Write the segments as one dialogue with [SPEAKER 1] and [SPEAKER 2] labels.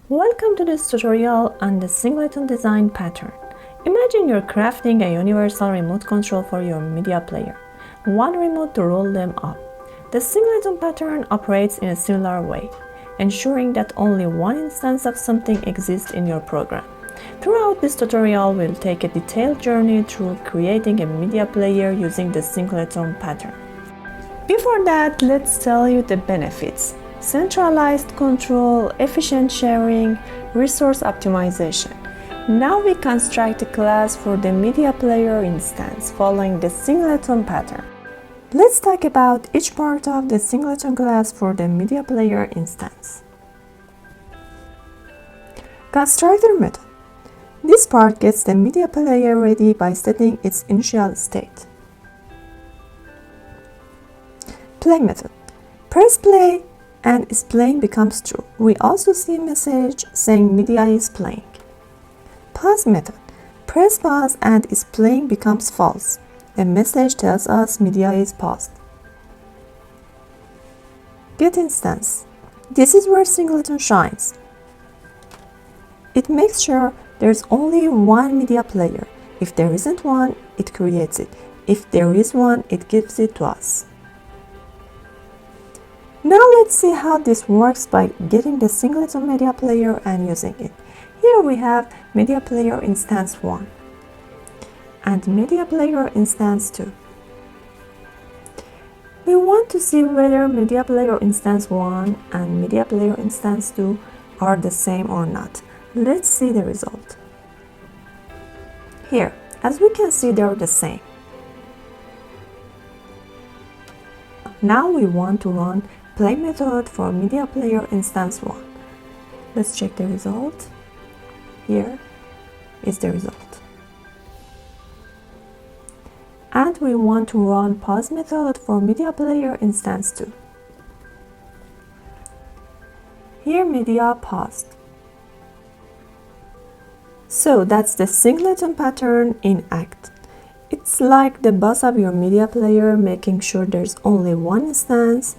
[SPEAKER 1] Welcome to this tutorial on the Singleton design pattern. Imagine you're crafting a universal remote control for your media player, one remote to roll them up. The Singleton pattern operates in a similar way, ensuring that only one instance of something exists in your program. Throughout this tutorial, we'll take a detailed journey through creating a media player using the Singleton pattern. Before that, let's tell you the benefits. Centralized control, efficient sharing, resource optimization. Now we construct a class for the media player instance following the Singleton pattern. Let's talk about each part of the Singleton class for the media player instance. Constructor method. This part gets the media player ready by setting its initial state. Play method. Press play and its playing becomes true. We also see a message saying media is playing. Pause method. Press pause and its playing becomes false. A message tells us media is paused. Get instance. This is where Singleton shines. It makes sure there's only one media player. If there isn't one, it creates it. If there is one, it gives it to us. Now let's see how this works by getting the Singleton media player and using it. Here we have media player instance 1 and media player instance 2. We want to see whether media player instance 1 and media player instance 2 are the same or not. Let's see the result. Here, as we can see, they're the same. Now we want to run play method for media player instance 1. Let's check the result. Here is the result. And we want to run pause method for media player instance 2. Here media paused. So that's the Singleton pattern in act. It's like the boss of your media player, making sure there's only one instance.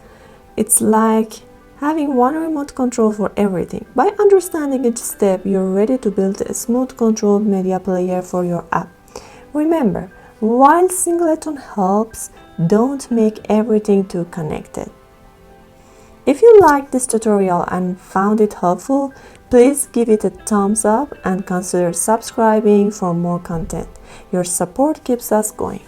[SPEAKER 1] It's like having one remote control for everything. By understanding each step, you're ready to build a smooth controlled media player for your app. Remember, while Singleton helps, don't make everything too connected. If you liked this tutorial and found it helpful, please give it a thumbs up and consider subscribing for more content. Your support keeps us going.